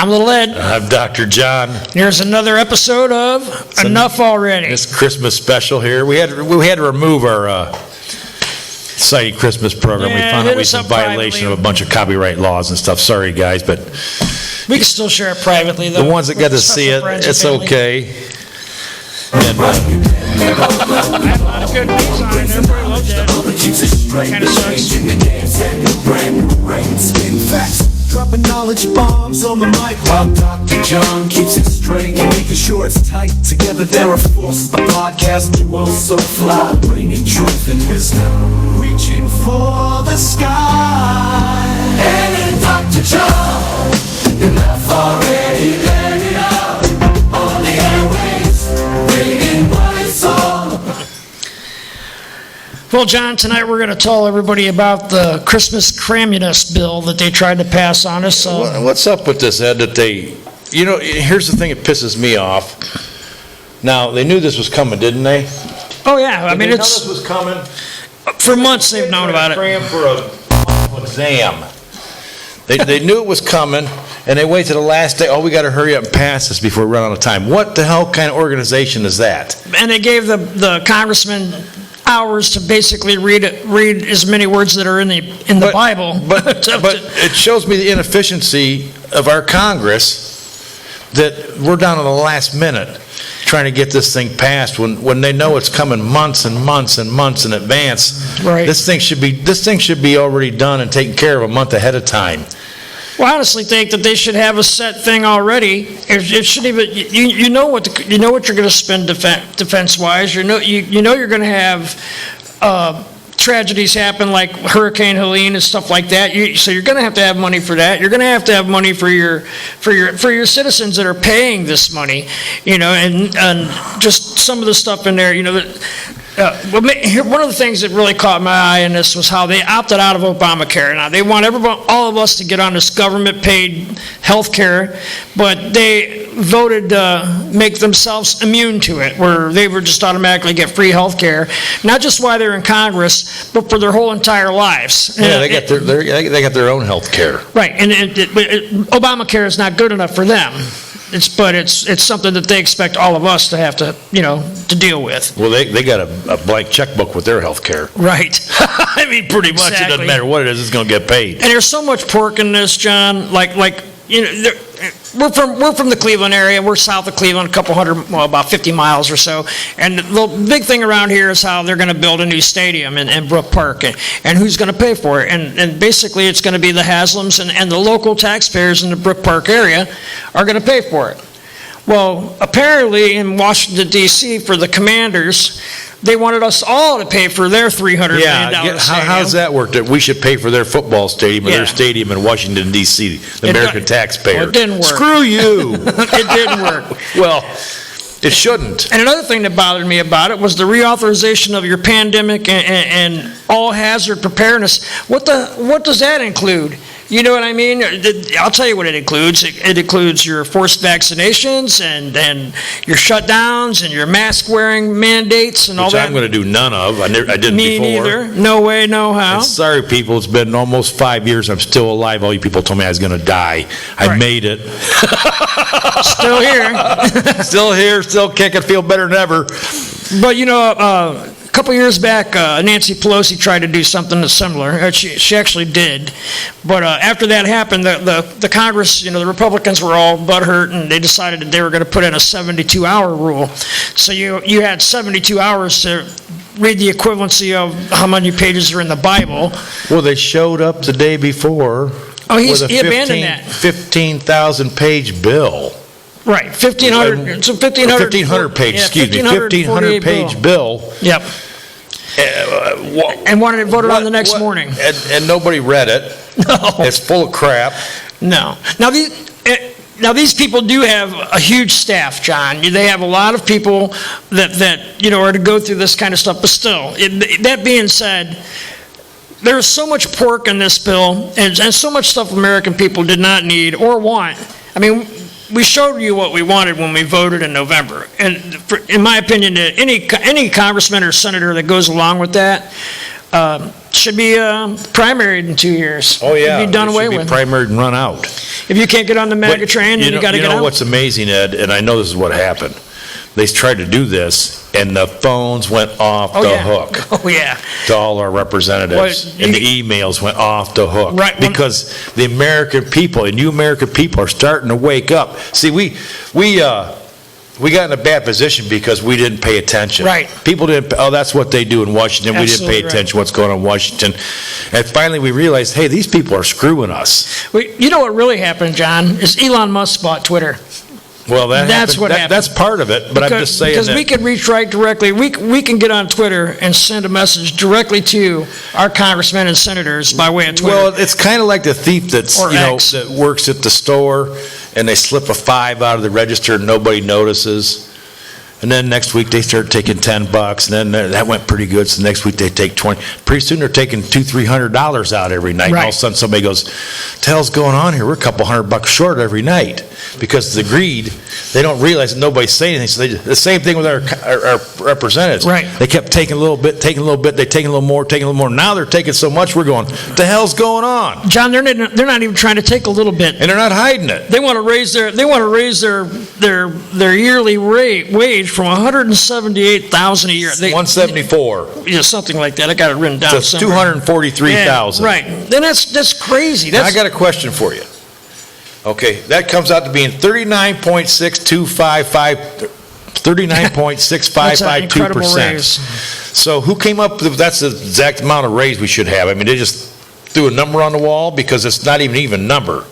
I'm Little Ed. I'm Dr. John. Here's another episode of Enuff Already. This Christmas special here. We had to remove our Society Christmas program. Yeah, we found out we was in violation privately of a bunch of copyright laws and stuff. Sorry, guys, but we can still share it privately, though. the ones that got to see it, it's okay. And, I had a lot of good news on it. Everybody loved that. Kind of sucks. Dropping knowledge bombs on the mic while Dr. John keeps it straight and making sure it's tight. Together they're a force, the podcast duo so fly, bringing truth and wisdom, reaching for the sky. And Dr. John, enough already, let it out on the airwaves, bringing what it's all. Well, John, tonight we're going to tell everybody about the Christmas craminess bill that they tried to pass on us. what's up with this, Ed, that they, here's the thing that pisses me off. Now, they knew this was coming, didn't they? Oh, yeah. I mean, Did they know it's this was coming? for months they've known about it. Cram for an exam. They knew it was coming, and they wait to the last day. Oh, we got to hurry up and pass this before we run out of time. What the hell kind of organization is that? And they gave the congressman hours to basically read as many words that are in the Bible. But it shows me the inefficiency of our Congress that we're down to the last minute trying to get this thing passed when they know it's coming months and months and months in advance. Right. This thing should be already done and taken care of a month ahead of time. Well, I honestly think that they should have a set thing already. It should even you know what you're going to spend defense-wise. You know you're going to have tragedies happen like Hurricane Helene and stuff like that. So you're going to have money for that. You're going to have money for your citizens that are paying this money. And just some of the stuff in there. One of the things that really caught my eye in this was how they opted out of Obamacare. Now, they want all of us to get on this government-paid health care, but they voted to make themselves immune to it, where they would just automatically get free health care, not just while they're in Congress, but for their whole entire lives. Yeah, they got their own health care. Right, and Obamacare is not good enough for them. It's something that they expect all of us to have to deal with. Well, they got a blank checkbook with their health care. Right. I mean, pretty much Exactly. It doesn't matter what it is, it's going to get paid. And there's so much pork in this, John. We're from the Cleveland area. We're south of Cleveland, about 50 miles or so. And the big thing around here is how they're going to build a new stadium in Brook Park, and who's going to pay for it. And basically, it's going to be the Haslams and the local taxpayers in the Brook Park area are going to pay for it. Well, apparently in Washington, D.C., for the Commanders, they wanted us all to pay for their $300 million stadium. How's that work? That we should pay for their football stadium or their stadium in Washington, D.C., the American taxpayer. Well, it didn't work. Screw you. It didn't work. Well, it shouldn't. And another thing that bothered me about it was the reauthorization of your pandemic and all hazard preparedness. What does that include? You know what I mean? I'll tell you what it includes. It includes your forced vaccinations and your shutdowns and your mask wearing mandates and all that. Which I'm going to do none of. I didn't Me before. neither. No way, no how. And sorry, people. It's been almost 5 years. I'm still alive. All you people told me I was going to die. I made it. Still here. Still here. Still kicking. Feel better than ever. But a couple years back, Nancy Pelosi tried to do something similar. She actually did. But after that happened, the Congress, the Republicans were all butthurt, and they decided that they were going to put in a 72-hour rule. So you had 72 hours to read the equivalency of how many pages are in the Bible. Well, they showed up the day before. Oh, he abandoned that. 15,000-page bill. Right, 1,500. So 1,500 page. Yeah, excuse me, 1,500 page bill. Yep. And wanted it voted on the next morning. And nobody read it. No. It's full of crap. No. Now these people do have a huge staff, John. They have a lot of people that are to go through this kind of stuff. But still, that being said, there's so much pork in this bill and so much stuff American people did not need or want. I mean, we showed you what we wanted when we voted in November. And in my opinion, any congressman or senator that goes along with that should be primaried in 2 years. Oh, yeah. Be done It away should with. be primaried and run out. If you can't get on the MAGA train, then you got to get You know out. what's amazing, Ed, and I know this is what happened. They tried to do this, and the phones went off the hook Oh, yeah. to all our representatives, Well, and the emails went off the hook. Right. Because the American people, and you American people, are starting to wake up. See, we got in a bad position because we didn't pay attention. Right. People didn't, oh, that's what they do in Washington. We didn't Absolutely pay right. attention to what's going on in Washington. And finally, we realized, hey, these people are screwing us. You know what really happened, John, is Elon Musk bought Twitter. Well, That's happened. what happened. That's part of it, but I'm just saying Because that. we can reach right directly, we can get on Twitter and send a message directly to our congressmen and senators by way of Twitter. Well, it's kind of like the thief that's, Or X. that works at the store, and they slip a 5 out of the register and nobody notices. And then next week, they start taking $10, and then that went pretty good, so next week they take 20. Pretty soon, they're taking $200-300 out every night. And all of a Right. sudden, somebody goes, "What the hell's going on here? We're a couple $100 short every night." Because of the greed, they don't realize that nobody's saying anything. So the same thing with our representatives. Right. They kept taking a little bit, they're taking a little more, taking a little more. Now they're taking so much, we're going, "What the hell's going on?" John, they're not even trying to take a little bit. And they're not hiding it. They want to raise their yearly wage from $178,000 a year. 174. Something like that. I got it written down So it's somewhere. 243,000. Yeah, right. Then that's crazy. Now, I got a question for you. Okay, that comes out to being 39.6255, That's an incredible 39.6552%. raise. So who came up with, that's the exact amount of raise we should have? I mean, they just threw a number on the wall because it's not even an even number.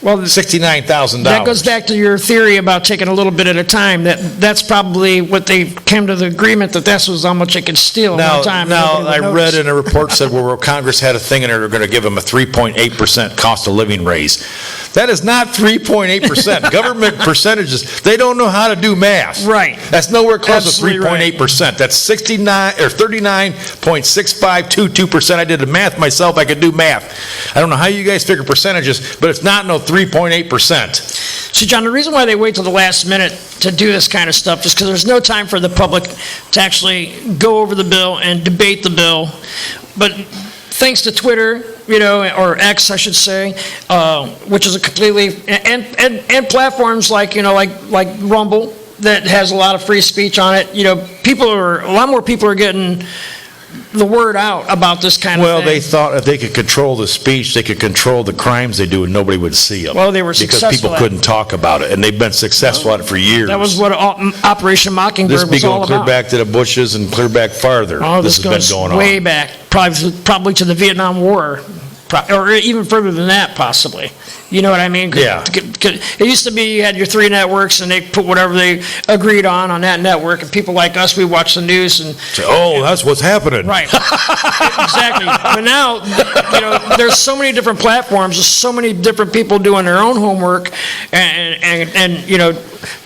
Well, $69,000. that goes back to your theory about taking a little bit at a time. That's probably what they came to the agreement that was how much they could steal at one time. Now, Nobody I would read notice. in a report said where Congress had a thing and they're going to give them a 3.8% cost of living raise. That is not 3.8%. Government percentages, they don't know how to do math. Right. That's nowhere close Absolutely to 3.8%. That's 39.6522%. I did the math myself. I could do math. I don't know how you guys figure percentages, but it's not no 3.8%. See, John, the reason why they wait till the last minute to do this kind of stuff is because there's no time for the public to actually go over the bill and debate the bill. But thanks to Twitter, or X, I should say, which is a completely, and platforms like Rumble that has a lot of free speech on it, a lot more people are getting the word out about this kind of thing. Well, they thought if they could control the speech, they could control the crimes they do and nobody would see them. Well, they were because successful people at it. couldn't talk about it, and they've been successful at it for years. That was what Operation Mockingbird This be was all going clear about. back to the Bushes and clear back farther. Oh, this has goes been going way on. back, probably to the Vietnam War, or even further than that, possibly. You know what I mean? Yeah. It used to be you had your 3 networks, and they put whatever they agreed on that network, and people like us, we watch the news and. So, oh, that's what's happening. Right. Exactly. But now, there's so many different platforms, there's so many different people doing their own homework, and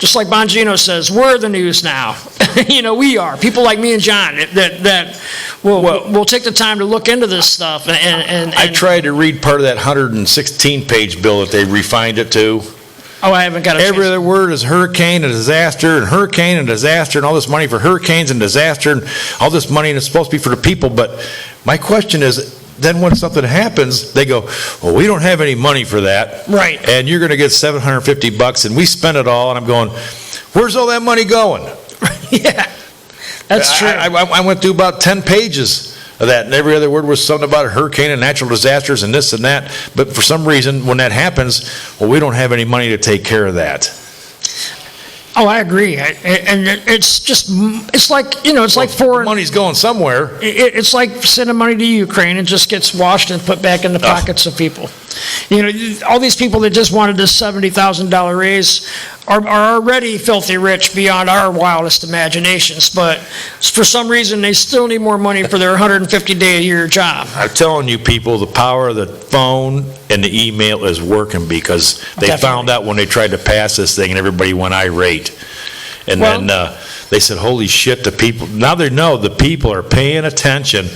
just like Bongino says, we're the news now. We are. People like me and John that will take the time to look into this stuff. And I tried to read part of that 116-page bill that they refined it to. Oh, I haven't got a Every chance. other word is hurricane and disaster and hurricane and disaster and all this money for hurricanes and disaster and all this money, and it's supposed to be for the people. But my question is, then when something happens, they go, well, we don't have any money for that. Right. And you're going to get $750 and we spent it all. And I'm going, where's all that money going? Yeah, that's true. I went through about 10 pages of that, and every other word was something about a hurricane and natural disasters and this and that. But for some reason, when that happens, well, we don't have any money to take care of that. Oh, I agree. And it's like, it's like foreign. Money's going somewhere. It's like sending money to Ukraine. It just gets washed and put back in the pockets of people. All these people that just wanted this $70,000 raise are already filthy rich beyond our wildest imaginations. But for some reason, they still need more money for their 150-day-a-year job. I'm telling you, people, the power of the phone and the email is working, because they Definitely. found out when they tried to pass this thing and everybody went irate. And Well- then they said, holy shit, the people, now they know the people are paying attention,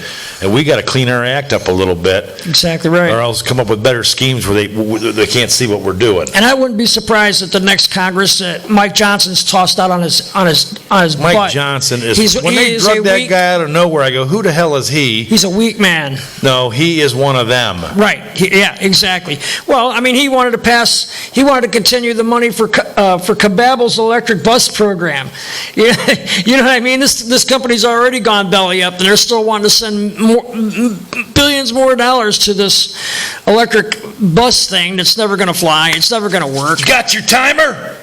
and we got to clean our act up a little bit. Exactly right. Or else come up with better schemes where they can't see what we're doing. And I wouldn't be surprised at the next Congress that Mike Johnson's tossed out on his butt. Mike Johnson is, when they drug that guy out of nowhere, I go, who the hell is he? He's a weak man. No, he is one of them. Right. Yeah, exactly. Well, I mean, he wanted to continue the money for Kababel's electric bus program. Yeah, you know what I mean? This company's already gone belly up, and they're still wanting to send billions more dollars to this electric bus thing that's never going to fly. It's never going to work. You got your timer?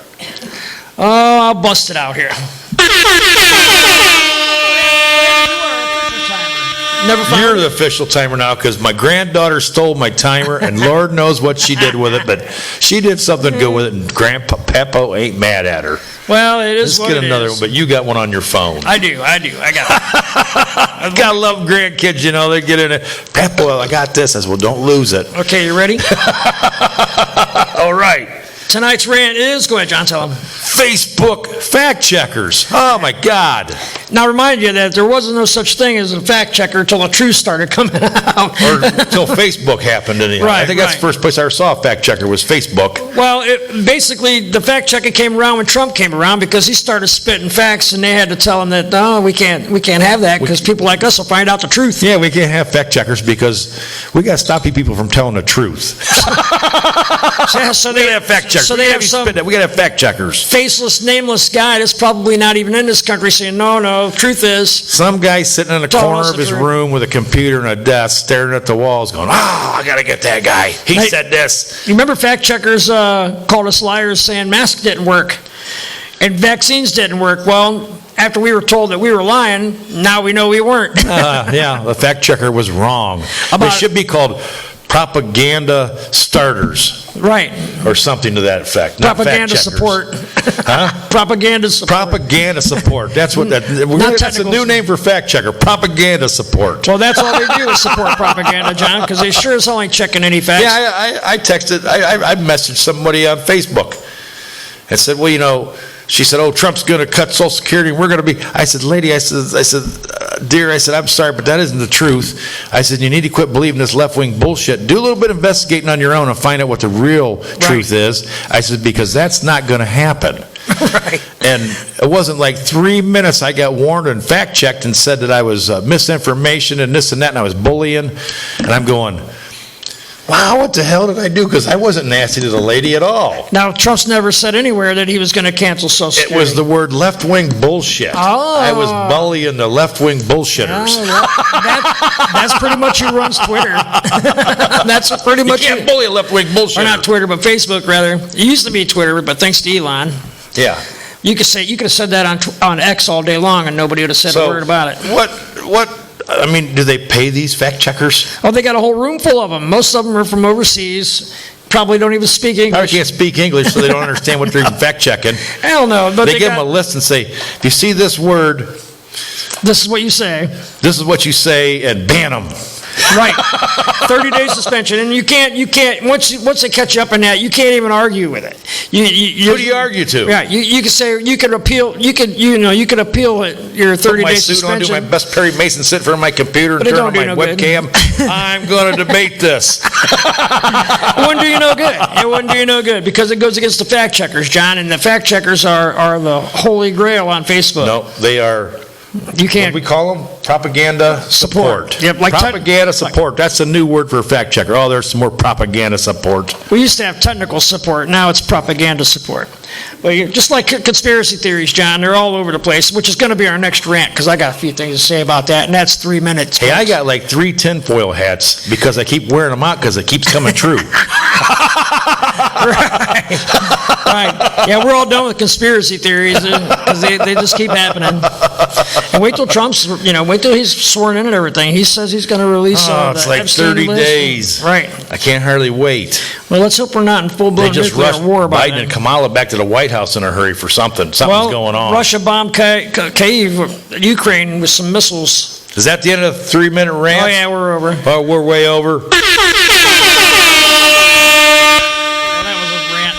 Oh, I'll bust it out here. Never found You're the official timer now, because my granddaughter stole my timer, and Lord knows what she did with it, but she did something good with it, and Grandpa Peppo ain't mad at her. Well, it is Let's what get it another is. one, but you got one on your phone. I do. I got it. Gotta love grandkids, you know, they get in it. Peppo, I got this. I said, well, don't lose it. Okay, you ready? All right. Tonight's rant is, go ahead, John, tell him. Facebook fact checkers. Oh, my God. Now, remind you that there wasn't no such thing as a fact checker until the truth started coming out. Or until Facebook happened. Anyhow. Right, I think that's right. the first place I ever saw a fact checker was Facebook. Well, basically, the fact checking came around when Trump came around because he started spitting facts, and they had to tell him that, no, we can't have that because people like us will find out the truth. Yeah, we can't have fact checkers because we got to stop people from telling the truth. So they have fact checkers. So they have some we got to have fact checkers. faceless, nameless guy that's probably not even in this country saying, no, truth is. Some guy sitting in a Tell corner us of the his truth. room with a computer and a desk staring at the walls going, I got to get that guy. He Hey, said this. You remember fact checkers called us liars saying masks didn't work and vaccines didn't work. Well, after we were told that we were lying, now we know we weren't. Yeah, the fact checker was wrong. They should be called propaganda starters. Right. Or something to that effect. Not Propaganda fact checkers. support. Huh? Propaganda support. Propaganda support. That's what that's a technical new name for fact checker. Propaganda support. Well, that's all they do is support propaganda, John, because they sure as hell ain't checking any facts. Yeah, I texted, I messaged somebody on Facebook and said, well, you know, she said, oh, Trump's going to cut Social Security and we're going to be, I said, lady, I said, dear, I said, I'm sorry, but that isn't the truth. I said, you need to quit believing this left-wing bullshit. Do a little bit of investigating on your own and find out what the real truth is. I said, because that's not going to happen. Right. And it wasn't like 3 minutes I got warned and fact-checked and said that I was misinformation and this and that and I was bullying. And I'm going, wow, what the hell did I do? Because I wasn't nasty to the lady at all. Now, Trump's never said anywhere that he was going to cancel Social Security. It was the word left-wing bullshit. Oh. I was bullying the left-wing bullshitters. That's pretty much who runs Twitter. That's pretty much You can't bully a left-wing bullshitter. Or not Twitter, but Facebook, rather. It used to be Twitter, but thanks to Elon. Yeah. You could have said that on X all day long, and nobody would have said a word about it. I mean, do they pay these fact checkers? Oh, they got a whole room full of them. Most of them are from overseas. Probably don't even speak English. Probably can't speak English, so they don't understand what they're even fact checking. Hell no. But They give them a list and say, if you see this word, this is what you say. this is what you say, and ban them. Right. 30-day suspension, and you can't. Once they catch you up on that, you can't even argue with it. Who do you argue to? Yeah, you can say you could appeal. You could appeal your 30-day my suit on, do suspension. my best Perry Mason, sit in front of my computer and But it turn on don't my do no good. webcam. I'm going to debate this. It wouldn't do you no good. It wouldn't do you no good because it goes against the fact checkers, John, and the fact checkers are the holy grail on Facebook. No, they are. You What can't. do we call them? Propaganda support. Yep, like propaganda support. That's a new word for a fact checker. Oh, there's some more propaganda support. We used to have technical support. Now it's propaganda support. But just like conspiracy theories, John, they're all over the place, which is going to be our next rant because I got a few things to say about that, and that's 3 minutes. Hey, I got like 3 tinfoil hats because I keep wearing them out because it keeps coming true. Right. Yeah, we're all done with conspiracy theories because they just keep happening. And wait till wait till he's sworn in and everything. He says he's going to release It's the like Epstein 30 list. days. Right. I can't hardly wait. Well, let's hope we're not in They full-blown just nuclear rushed war about Biden it. and Kamala back to the White House in a hurry for something. Something's going on. Russia bombed Kyiv, Ukraine, with some missiles. Is that the end of the 3-minute rant? Oh, yeah, we're over. Oh, we're way over. Well, that was a rant.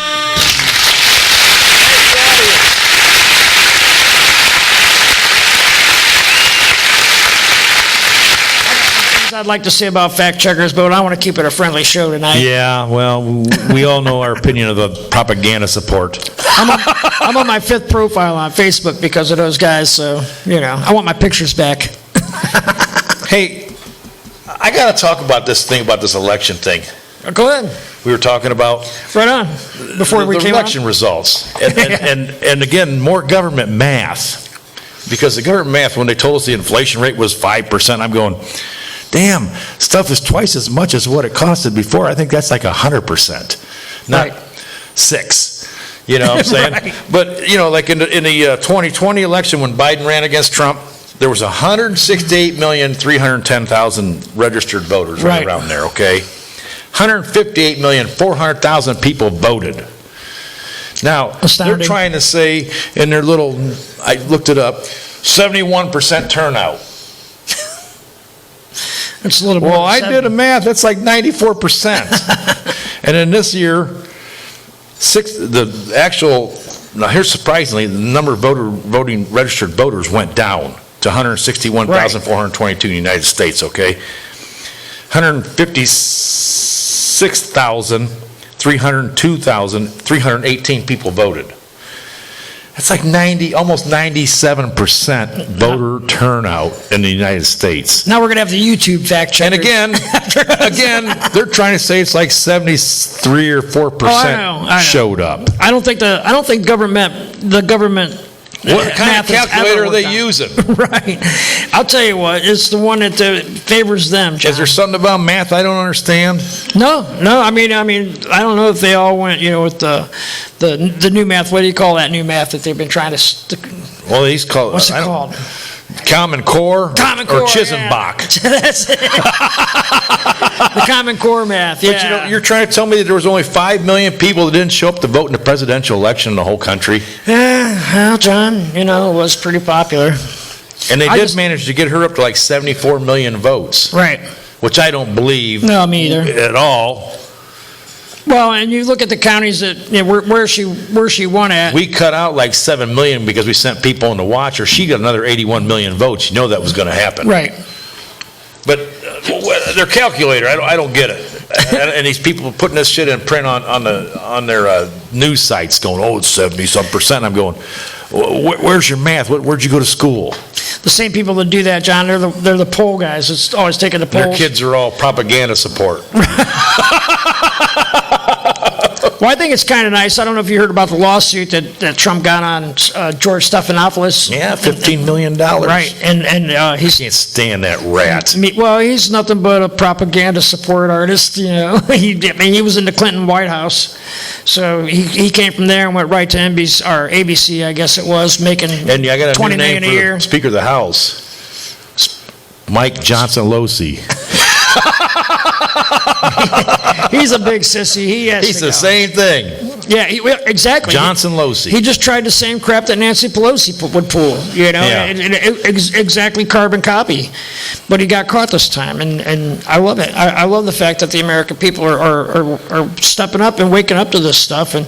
like to say about fact checkers, but I want to keep it a friendly show tonight. Yeah, well, we all know our opinion of the propaganda support. I'm on my 5th profile on Facebook because of those guys, so, I want my pictures back. Hey, I got to talk about this election thing. Go ahead. We were talking about Right on. Before we the came election results. And again, more government math. Because the government math, when they told us the inflation rate was 5%, I'm going, damn, stuff is twice as much as what it costed before. I think that's like 100%, not Right. 6. You know what I'm saying? Right. But, like in the 2020 election when Biden ran against Trump, there was 168,310,000 registered voters right around there, okay? 158,400,000 people voted. Now, Astounding. they're trying to say in their little, I looked it up, 71% turnout. It's a little more Well, than I seven. did a math, that's like 94%. And in this year, now here's surprisingly, the number of registered voters went down to 161,422 in the United States, okay? 156,318 people voted. That's like almost 97% voter turnout in the United States. Now we're going to have the YouTube fact check. And again, they're trying to say it's like 73 or 4% I know. showed up. I don't think the government What kind math of has calculator ever are they worked out. using? Right. I'll tell you what, it's the one that favors them, John. Is there something about math I don't understand? No. I mean, I don't know if they all went, with the new math. What do you call that new math that they've been trying to Well, he's called. what's it called? Common Core? Common Core, Or Chisenbach? Yeah. That's it. The Common Core math, yeah. But you're trying to tell me that there was only 5 million people that didn't show up to vote in the presidential election in the whole country? Yeah, well, John, it was pretty popular. And they did manage to get her up to like 74 million votes. Right. Which I don't believe. No, me either. At all. Well, and you look at the counties that where she won at. We cut out like 7 million because we sent people in to watch her. She got another 81 million votes. You know that was going to happen. Right. But their calculator, I don't get it. And these people putting this shit in print on their news sites going, oh, it's 70-some%. I'm going, where's your math? Where'd you go to school? The same people that do that, John, they're the poll guys. It's always taking the polls. Their kids are all propaganda support. Well, I think it's kind of nice. I don't know if you heard about the lawsuit that Trump got on George Stephanopoulos. Yeah, $15 million. Right, and He can't stand that rat. Well, he's nothing but a propaganda support artist. He was in the Clinton White House, so he came from there and went right to NBC or ABC, I guess it was, making And I got a new $20 name million a for year. the Speaker of the House. Mike Johnson Losi. He's a big sissy. He's the same thing. Yeah, exactly. Johnson Losi. He just tried the same crap that Nancy Pelosi would pull, Yeah. exactly carbon copy. But he got caught this time, and I love it. I love the fact that the American people are stepping up and waking up to this stuff, and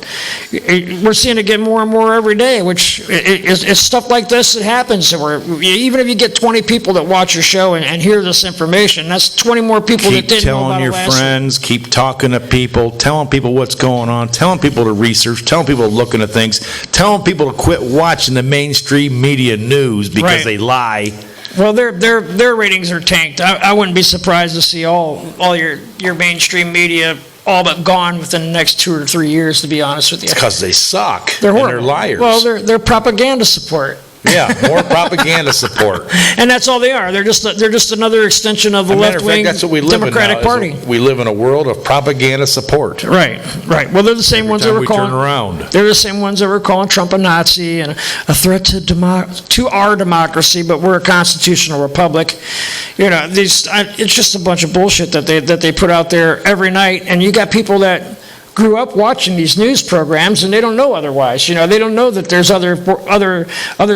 we're seeing it get more and more every day, which it's stuff like this that happens, where even if you get 20 people that watch your show and hear this information, that's 20 more people that didn't know about it last year. Keep telling your friends, keep talking to people, telling people what's going on, telling people to research, telling people to look into things, telling people to quit watching the mainstream media news because they lie. Well, their ratings are tanked. I wouldn't be surprised to see all your mainstream media all but gone within the next 2 or 3 years, to be honest with you. It's because they suck. They're horrible. And they're liars. Well, they're propaganda support. Yeah, more propaganda support. And that's all they are. They're just another extension of the left-wing that's what we live Democratic in now, Party. we live in a world of propaganda support. Right. Well, they're the same ones that time were we calling. turn around. They're the same ones that were calling Trump a Nazi and a threat to our democracy. But we're a constitutional republic. It's just a bunch of bullshit that they put out there every night. And you got people that grew up watching these news programs, and they don't know otherwise. They don't know that there's other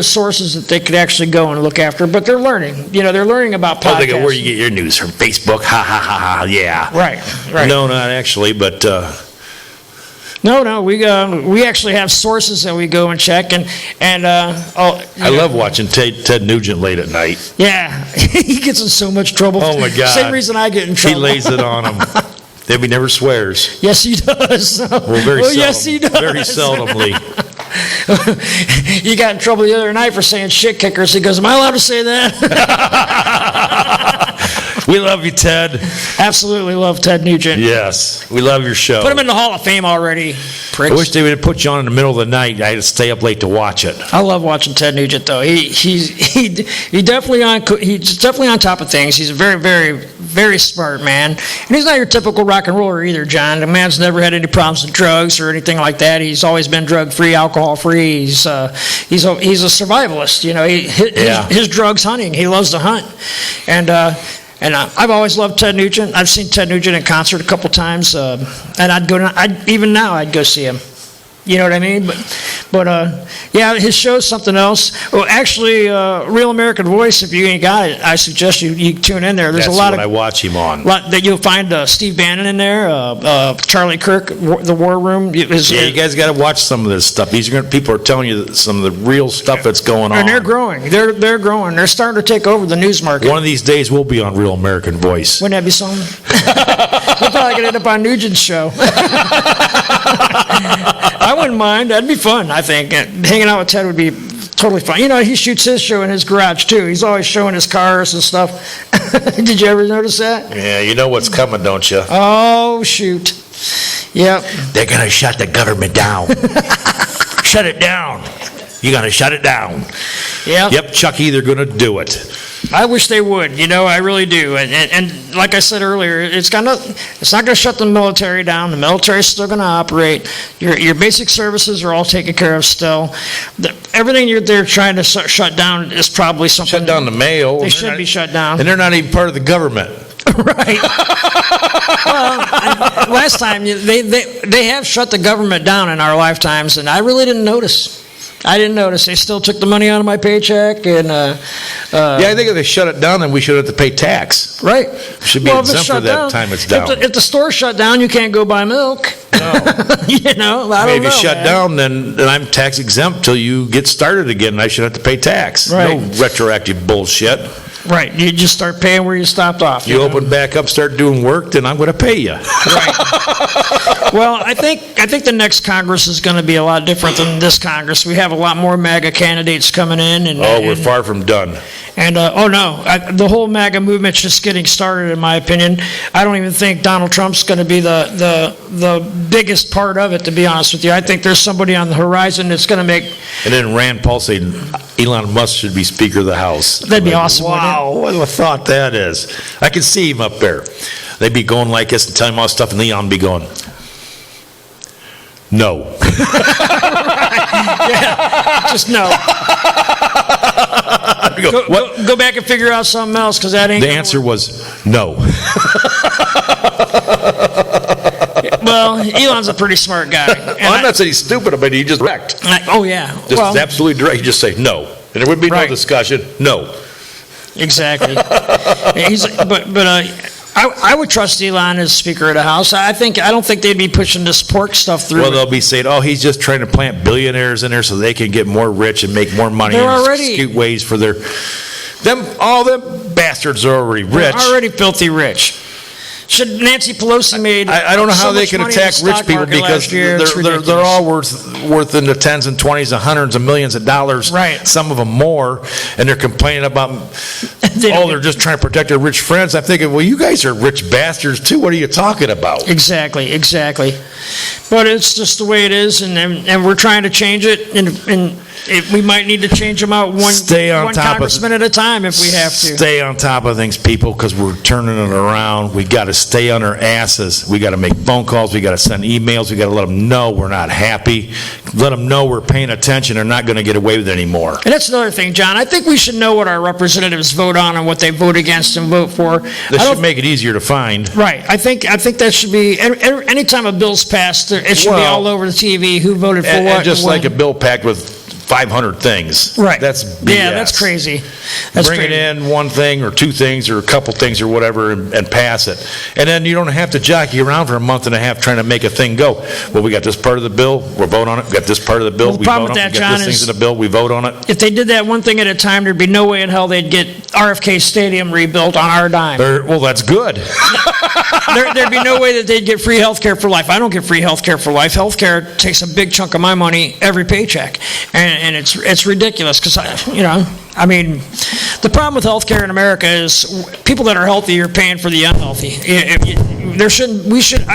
sources that they could actually go and look after. But they're learning. They're learning about podcasts. Oh, they go, where you get your news from? Facebook? Ha ha ha ha! Yeah. Right. No, not actually, but No, we actually have sources that we go and check, and I love watching Ted Nugent late at night. yeah, he gets in so much trouble. Oh, my God. Same reason I get in He trouble. lays it on him. He never swears. Yes, he does. Well, very seldom. Yes, he does. Very seldomly. He got in trouble the other night for saying shit kickers. He goes, "Am I allowed to say that?" We love you, Ted. Absolutely love Ted Nugent. Yes, we love your show. Put him in the Hall of Fame already, pricks. I wish they would have put you on in the middle of the night. I had to stay up late to watch it. I love watching Ted Nugent, though. He's definitely on top of things. He's a very, very, very smart man, and he's not your typical rock and roller either, John. The man's never had any problems with drugs or anything like that. He's always been drug-free, alcohol-free. He's a survivalist. You know, his drug's hunting. He loves to hunt, and I've always loved Ted Nugent. I've seen Ted Nugent in concert a couple times, and even now I'd go see him. You know what I mean? But yeah, his show's something else. Well, actually, Real American Voice. If you ain't got it, I suggest you tune in there. There's That's a lot what of I watch him on. that you'll find Steve Bannon in there, Charlie Kirk, the War Room. Yeah, you guys got to watch some of this stuff. People are telling you some of the real stuff that's going on. And they're growing. They're growing. They're starting to take over the news market. One of these days, we'll be on Real American Voice. Wouldn't that be something? We're probably going to end up on Nugent's show. I wouldn't mind. That'd be fun, I think. Hanging out with Ted would be totally fun. You know, he shoots his show in his garage, too. He's always showing his cars and stuff. Did you ever notice that? Yeah, you know what's coming, don't you? Oh, shoot. Yep. They're going to shut the government down. Shut it down. You're going to shut it down. Yep. Yep, Chucky, they're going to do it. I wish they would. You know, I really do. And like I said earlier, it's not going to shut the military down. The military's still going to operate. Your basic services are all taken care of still. Everything they're trying to shut down is probably something. Shut down the mail. They should be shut down. And they're not even part of the government. Right. Well, last time they have shut the government down in our lifetimes, and I really didn't notice. They still took the money out of my paycheck, and yeah, I think if they shut it down, then we should have to pay tax. Right. Should be exempt for that time it's down. If the store's shut down, you can't go buy milk. No. You know, I don't if know, you shut man. down, then I'm tax exempt till you get started again, and I should have to pay tax. Right. No retroactive bullshit. Right. You just start paying where you stopped off. You know? open back up, start doing work, then I'm going to pay you. Right. Well, I think the next Congress is going to be a lot different than this Congress. We have a lot more MAGA candidates coming in, and We're far from done. And the whole MAGA movement's just getting started, in my opinion. I don't even think Donald Trump's going to be the biggest part of it, to be honest with you. I think there's somebody on the horizon that's going to make. And then Rand Paul said Elon Musk should be Speaker of the House. That'd be awesome. Wow, what a thought that is. I can see him up there. They'd be going like this and telling him all stuff, and Leon would be going, no. Yeah, just no. Go back and figure out something else, because that ain't. The answer was no. Well, Elon's a pretty smart guy. I'm not saying he's stupid, but he just wrecked. Oh yeah. Just absolutely direct. You just say no, and there would be no discussion. No. Exactly. I would trust Elon as Speaker of the House. I don't think they'd be pushing this pork stuff through. Well, they'll be saying, "Oh, he's just trying to plant billionaires in there so they can get more rich and make more money and scoot ways for their all them bastards are already rich. They're already filthy rich." Should Nancy Pelosi made? I don't know how they can attack rich people because they're all worth in the tens and twenties and hundreds of millions of dollars. Right. Some of them more, and they're complaining about. They're just trying to protect their rich friends. I'm thinking, well, you guys are rich bastards too. What are you talking about? Exactly. But it's just the way it is, and we're trying to change it, and we might need to change them out one congressman at a time if we have to. Stay on top of things, people, because we're turning it around. We got to stay on our asses. We got to make phone calls. We got to send emails. We got to let them know we're not happy. Let them know we're paying attention. They're not going to get away with it anymore. And that's another thing, John. I think we should know what our representatives vote on and what they vote against and vote for. This should make it easier to find. Right. I think that should be anytime a bill's passed, it should be all over the TV who voted for what. And just like a bill packed with 500 things. Right. That's BS. Yeah, that's crazy. That's Bring crazy. it in one thing or two things or a couple things or whatever and pass it. And then you don't have to jockey around for a month and a half trying to make a thing go. Well, we got this part of the bill, we'll vote on it. We got this part of the bill, Well, the we problem vote on it. with We that, got John, this things is- in the bill, we vote on it. If they did that one thing at a time, there'd be no way in hell they'd get RFK Stadium rebuilt on our dime. Well, that's good. There'd be no way that they'd get free health care for life. I don't get free health care for life. Health care takes a big chunk of my money every paycheck, and it's ridiculous because I mean, the problem with health care in America is people that are healthy are paying for the unhealthy. I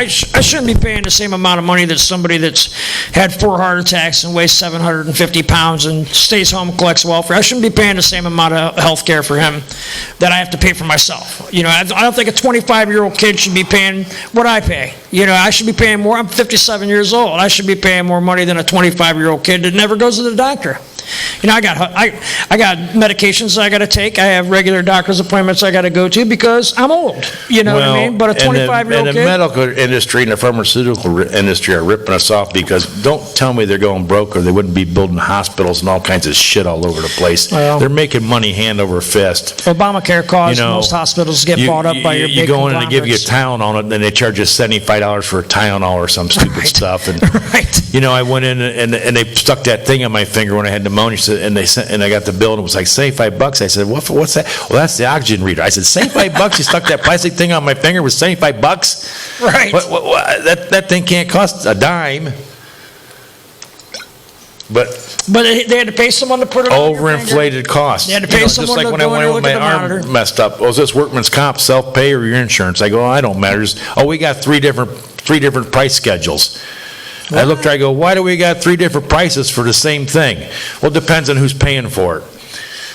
shouldn't be paying the same amount of money that somebody that's had 4 heart attacks and weighs 750 pounds and stays home and collects welfare. I shouldn't be paying the same amount of health care for him that I have to pay for myself. I don't think a 25-year-old kid should be paying what I pay. I should be paying more. I'm 57 years old. I should be paying more money than a 25-year-old kid that never goes to the doctor. I got medications I got to take. I have regular doctor's appointments I got to go to because I'm old. You know what I mean? But a 25-year-old and kid. the medical industry and the pharmaceutical industry are ripping us off because don't tell me they're going broke or they wouldn't be building hospitals and all kinds of shit all over the place. Well, they're making money hand over fist. Obamacare caused most hospitals to get bought up by your big You go in and they give you a conglomerates. Tylenol, and then they charge you $75 for a Tylenol or some stupid Right. stuff. And Right. I went in and they stuck that thing on my finger when I had pneumonia, and I got the bill and it was like $75. I said, what's that? Well, that's the oxygen reader. I said, $75? You stuck that plastic thing on my finger with $75? Right. That thing can't cost a dime. But They had to pay someone to put it on your finger. overinflated costs. They had to pay Just someone like to when I go in went and with look at my the arm monitor. messed up. Was this workman's comp, self-pay, or your insurance? I go, I don't matter. We got three different price schedules. I looked, I go, why do we got 3 different prices for the same thing? Well, it depends on who's paying for it.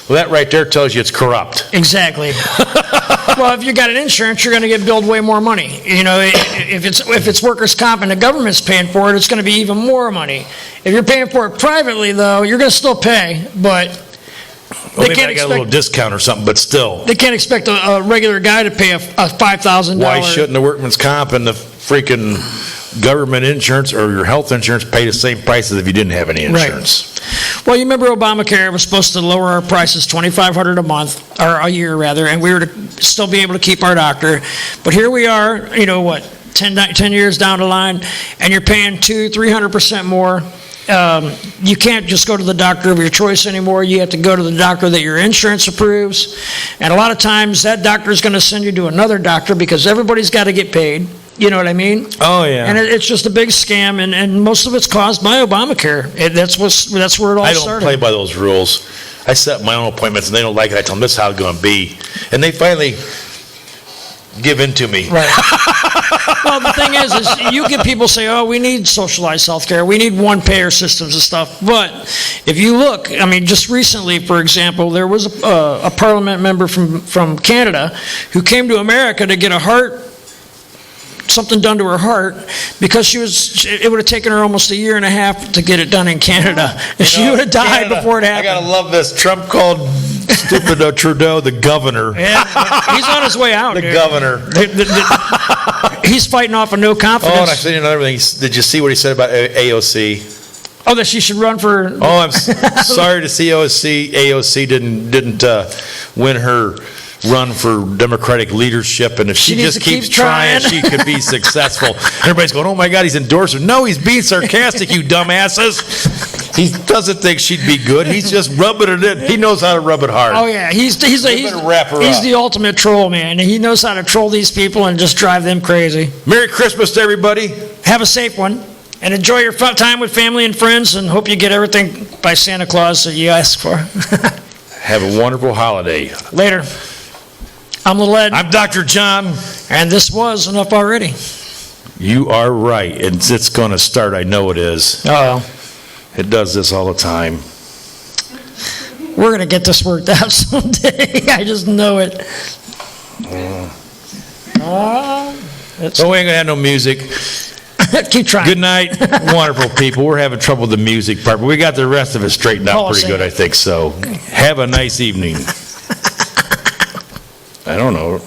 Well, that right there tells you it's corrupt. Exactly. Well, if you got an insurance, you're going to get billed way more money. If it's workers' comp and the government's paying for it, it's going to be even more money. If you're paying for it privately, though, you're going to still pay, but Well, they maybe can't I got a little expect discount or something, but still. they can't expect a regular guy to pay a $5,000. Why shouldn't the workman's comp and the freaking government insurance or your health insurance pay the same price as if you didn't have any insurance? Well, you remember Obamacare was supposed to lower our prices $2,500 a month, or a year rather, and we were to still be able to keep our doctor. But here we are, 10 years down the line, and you're paying 200-300% more. You can't just go to the doctor of your choice anymore. You have to go to the doctor that your insurance approves. And a lot of times that doctor is going to send you to another doctor because everybody's got to get paid. You know what I mean? Oh, yeah. And it's just a big scam, and most of it's caused by Obamacare. That's where it all I don't started. play by those rules. I set my own appointments, and they don't like it. I tell them, this is how it's going to be. And they finally give in to me. Right. Well, the thing is you get people say, oh, we need socialized health care. We need one-payer systems and stuff. But if you look, just recently, for example, there was a parliament member from Canada who came to America to get something done to her heart because it would have taken her almost a year and a half to get it done in Canada. And she would have died Canada, before it happened. I got to love this. Trump called stupid Trudeau the governor. Yeah, he's on his way out. The dude. governor. He's fighting off a no confidence. Oh, and I seen another thing. Did you see what he said about AOC? Oh, that she should run for. Oh, I'm sorry to see AOC didn't win her run for Democratic leadership, and if she needs just to keep keeps trying, trying. she could be successful. Everybody's going, oh my God, he's endorsed her. No, he's being sarcastic, you dumbasses. He doesn't think she'd be good. He's just rubbing it in. He knows how to rub it hard. Oh yeah, he's better wrap her up. the ultimate troll, man. He knows how to troll these people and just drive them crazy. Merry Christmas to everybody. Have a safe one, and enjoy your time with family and friends, and hope you get everything by Santa Claus that you ask for. Have a wonderful holiday. Later. I'm Little Ed, I'm Dr. John. and this was Enough Already. You are right, and it's going to start. I know it is. Oh, It does this all the time. we're gonna get this worked out someday. I just know it. So we ain't going to have no music. Keep trying. Good night, wonderful people. We're having trouble with the music part, but we got the rest of it straightened out Call us pretty good, in. I think so. Have a nice evening. I don't know.